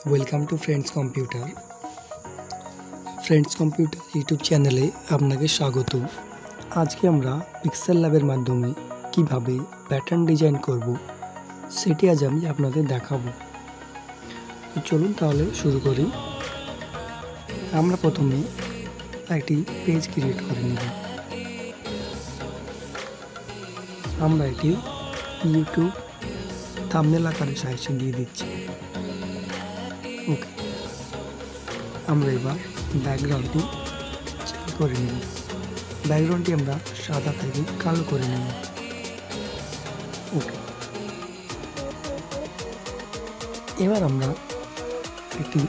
Welcome to friends computer YouTube চ্যানেলে আপনাকে স্বাগত। আজকে আমরা পিক্সেল ল্যাবের মাধ্যমে কিভাবে প্যাটার্ন ডিজাইন করব সেটি আজ আমি আপনাদের দেখাবো। চলুন তাহলে শুরু করি। আমরা প্রথমে একটি পেজ ক্রিয়েট করে নেব। আমরা এটি ইউটিউব থাম্বনেল আকারে সাইজে দিয়ে দিচ্ছি। ওকে, আমরা এবার ব্যাকগ্রাউন্ডটি চেঞ্জ করে নেব। ব্যাকগ্রাউন্ডটি আমরা সাদা থেকে কালো করে নেব। ওকে, এবার আমরা একটি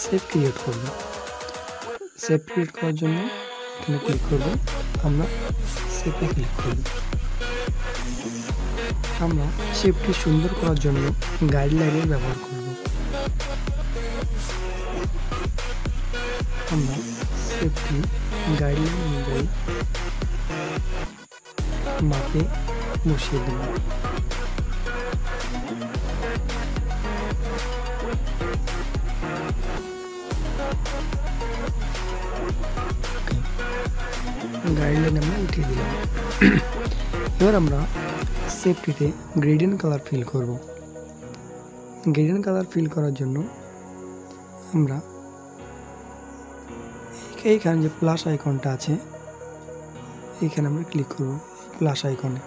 শেপ ক্রিয়েট করব। শেপ ক্রিয়েট করার জন্য এখানে ক্লিক করব, আমরা শেপে ক্লিক করব। আমরা শেপটি সুন্দর করার জন্য গাইডলাইনের ব্যবহার করব। আমরা শেপটি গাইডলাইন অনুযায়ী মাপে বসিয়ে দেব। গাইডলাইন আমরা উঠিয়ে দিলাম। এবার আমরা শেপটিতে গ্রেডিয়েন্ট কালার ফিল করব। গ্রেডিয়েন্ট কালার ফিল করার জন্য আমরা এইখানে যে প্লাস আইকনটা আছে এইখানে আমরা ক্লিক করব, প্লাস আইকনে।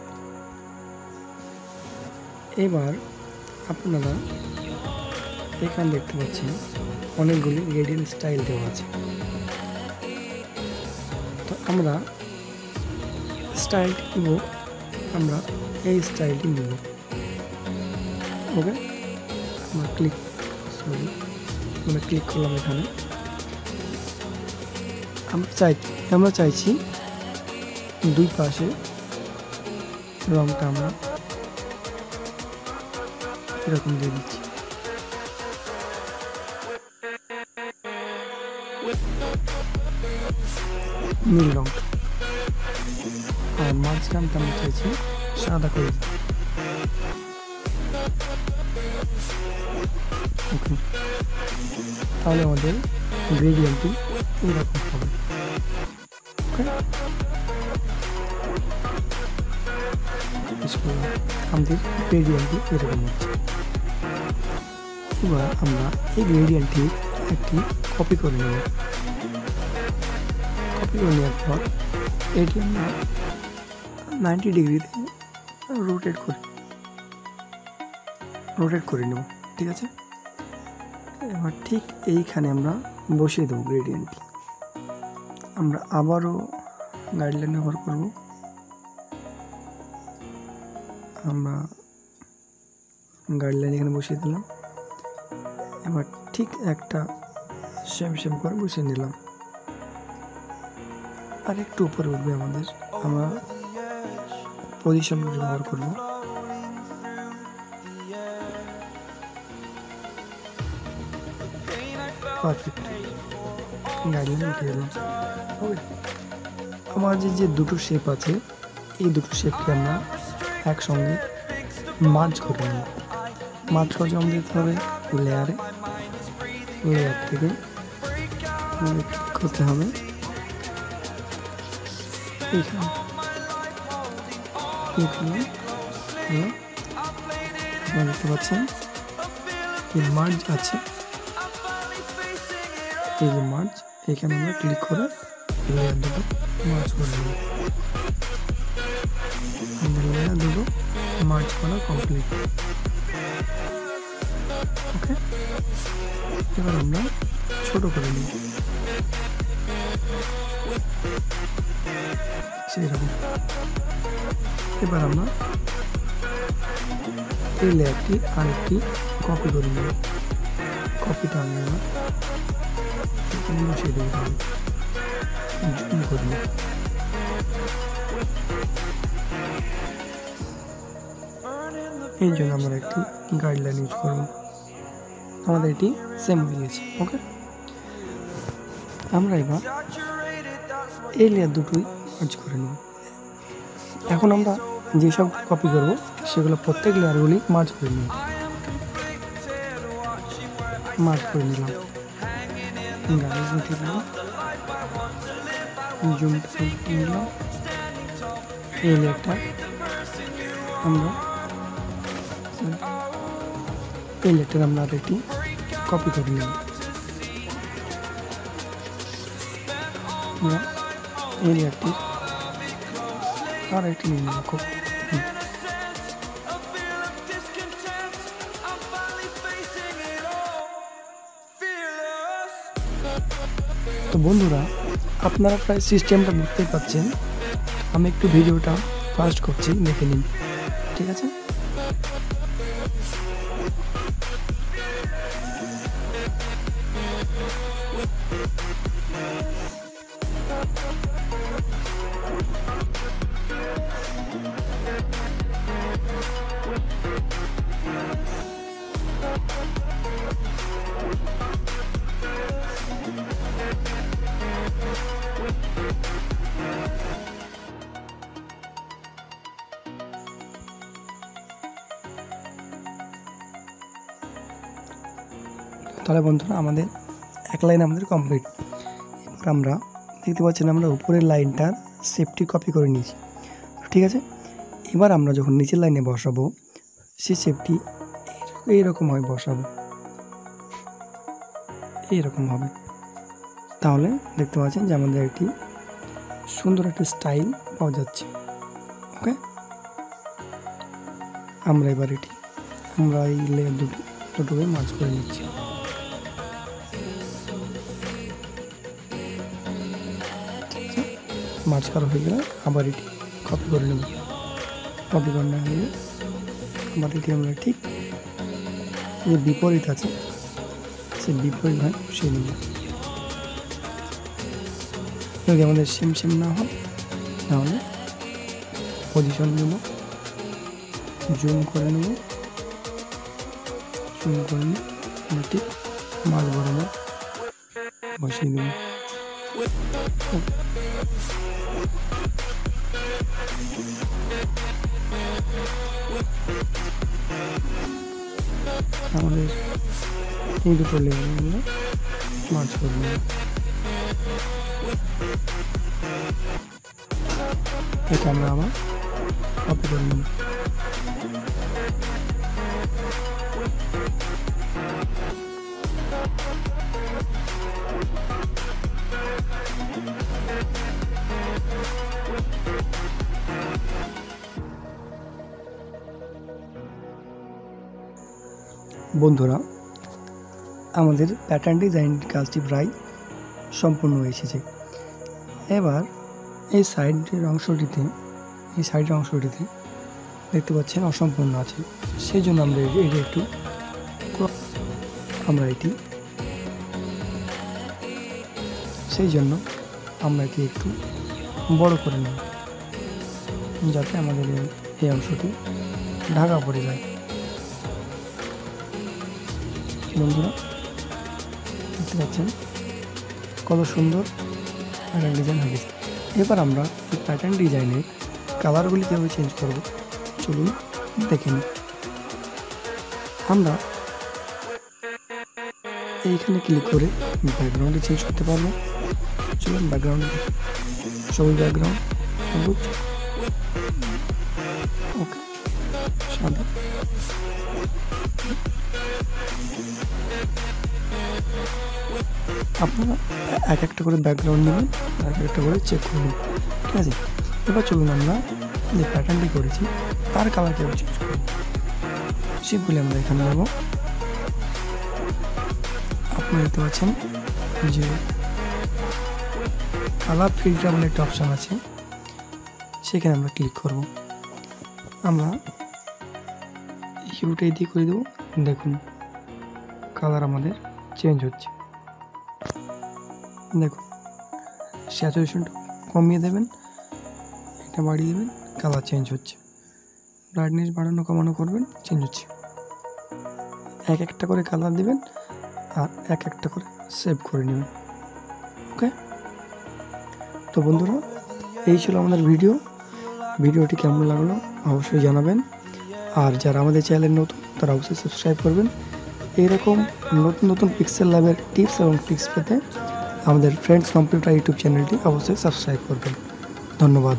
এবার আপনারা এখানে দেখতে পাচ্ছেন অনেকগুলি গ্রেডিয়েন্ট স্টাইল দেওয়া আছে। তো আমরা স্টাইলটি নিব, আমরা এই স্টাইলটি নিব। ওকে, আমরা ক্লিক করলাম এখানে। আমরা চাইছি দুই পাশে রংটা আমরা এরকম দিয়ে দিচ্ছি। নীল রংটা, আর মাঝখানটা আমরা চাইছি সাদা করে। ওকে, তাহলে আমাদের গ্রেডিয়েন্টটি এরকম হবে। ওকে, আমাদের গ্রেডিয়েন্টটি এরকম হচ্ছে। এবার আমরা এই গ্রেডিয়েন্টটি একটি কপি করে নেব। কপি করে নেওয়ার পর এটি আমরা 90 ডিগ্রিতে রোটেট করে নেব। ঠিক আছে, এবার ঠিক এইখানে আমরা বসিয়ে দেবো গ্রেডিয়েন্টটি। আমরা আবারও গাইডলাইন ব্যবহার করব। আমরা গাইডলাইন এখানে বসিয়ে দিলাম। এবার ঠিক একটা সেম করে বসিয়ে নিলাম। আর একটু উপরে উঠবে আমাদের, আমরা পজিশন ব্যবহার করব। পারফেক্ট, গাইডলাইন উঠে দিলাম। ওকে, আমার যে দুটো শেপ আছে এই দুটো শেপকে আমরা একসঙ্গে মার্জ করে নেব। মার্জ করার জন্য দিতে হবে লেয়ার থেকে করতে হবে এইখানে ক্লিক করলাম। আপনারা দেখতে পাচ্ছেন মার্জ আছে, এই যে মার্জ, এখানে আমরা ক্লিক করে লেয়ার দুটো মার্জ করে নেব। লেয়ার দুটো মার্জ করা কমপ্লিট। ওকে, এবার আমরা ছোট করে নিই সেরকম। এবার আমরা এই লেয়ারটি আরেকটি কপি করে নেব। কপিটা আমরা বসিয়ে দেবো, জুম করে নেব। এই জন্য আমরা একটি গাইডলাইন ইউজ করব। আমাদের এটি সেম হয়ে গেছে। ওকে, আমরা এবার এই লেয়ার দুটোই মার্জ করে নেব। এখন আমরা যেসব কপি করব সেগুলো প্রত্যেক লেয়ারগুলি মার্জ করে নেব। মার্ক করে নিলাম। গাড়ি উঠে দিলাম, জুম নিলাম। এই লেয়ারটা আমরা আরেকটি কপি করে নিলাম। আমরা এই লেয়ারটি আরেকটি নিয়ে নেব কপি। তো বন্ধুরা, আপনারা প্রায় সিস্টেমটা বুঝতেই পারছেন। আমি একটু ভিডিওটা ফাস্ট করছি, দেখে নিন, ঠিক আছে? তাহলে বন্ধুরা, আমাদের এক লাইন আমাদের কমপ্লিট। এবার আমরা দেখতে পাচ্ছেন আমরা উপরের লাইনটার সেফটি কপি করে নিয়েছি, ঠিক আছে? এবার আমরা যখন নিচের লাইনে বসাবো, সেই সেফটি এইরকম হয় বসাবো, এইরকম হবে। তাহলে দেখতে পাচ্ছেন যে আমাদের একটি সুন্দর একটা স্টাইল পাওয়া যাচ্ছে। ওকে, আমরা এবার আমরা এই লেয়ার দুটোকে মার্জ করে নিচ্ছি। মার্জ করা হয়ে গেলে আবার এটি কপি করে নেব। কপি করে নেওয়া হয়ে আবার এটি আমরা ঠিক যে বিপরীত আছে সে বিপরীত ভাবে বসিয়ে নেব। যদি আমাদের সেম না হয় তাহলে পজিশন নেব, জুম করে নেব, আমরা ঠিক মাঝ বরাবর বসিয়ে দেব। আমাদের এই দুটো লেয়ার আমরা মার্জ করে নেব। এটা আমরা আবার কপি করে নেব। বন্ধুরা, আমাদের প্যাটার্ন ডিজাইন কাজটি প্রায় সম্পূর্ণ হয়ে এসেছে। এবার এই সাইডের অংশটিতে দেখতে পাচ্ছেন অসম্পূর্ণ আছে, সেই জন্য আমরা এটি একটু বড় করে নেব, যাতে আমাদের এই অংশটি ঢাকা পড়ে যায়। বন্ধুরা, দেখতে পাচ্ছেন কত সুন্দর প্যাটার্ন ডিজাইন হয়ে গেছে। এবার আমরা এই প্যাটার্ন ডিজাইনের কালারগুলি কীভাবে চেঞ্জ করব চলুন দেখে নিই। আমরা এইখানে ক্লিক করে ব্যাকগ্রাউন্ডে চেঞ্জ করতে পারবো। চলুন ব্যাকগ্রাউন্ডে দেখি। সবুজ ব্যাকগ্রাউন্ড, সবুজ, ওকে, সাদা। আপনারা এক একটা করে ব্যাকগ্রাউন্ড নেবেন, এক একটা করে চেক করবেন, ঠিক আছে? এবার চলুন আমরা যে প্যাটার্নটি করেছি তার কালার কীভাবে চেঞ্জ করব। সিম্পলি আমরা এখানে নেব। আপনারা দেখতে পাচ্ছেন যে কালার ফিল্টার বলে একটা অপশান আছে, সেখানে আমরা ক্লিক করব। আমরা হিউটাই দিয়ে করে দেবো। দেখুন কালার আমাদের চেঞ্জ হচ্ছে। দেখুন স্যাচুরেশনটা কমিয়ে দেবেন, এটা বাড়িয়ে দেবেন, কালার চেঞ্জ হচ্ছে। ব্রাইটনেস বাড়ানো কমানো করবেন, চেঞ্জ হচ্ছে। এক একটা করে কালার দেবেন আর এক একটা করে সেভ করে নেবেন। ওকে, তো বন্ধুরা, এই ছিল আমাদের ভিডিওটি কেমন লাগলো অবশ্যই জানাবেন। আর যারা আমাদের চ্যানেল নতুন তারা অবশ্যই সাবস্ক্রাইব করবেন এইরকম নতুন নতুন পিক্সেল ল্যাবের টিপস এবং ট্রিক্স পেতে আমাদের ফ্রেন্ডস কম্পিউটার ইউটিউব চ্যানেলটি অবশ্যই সাবস্ক্রাইব করবেন। ধন্যবাদ।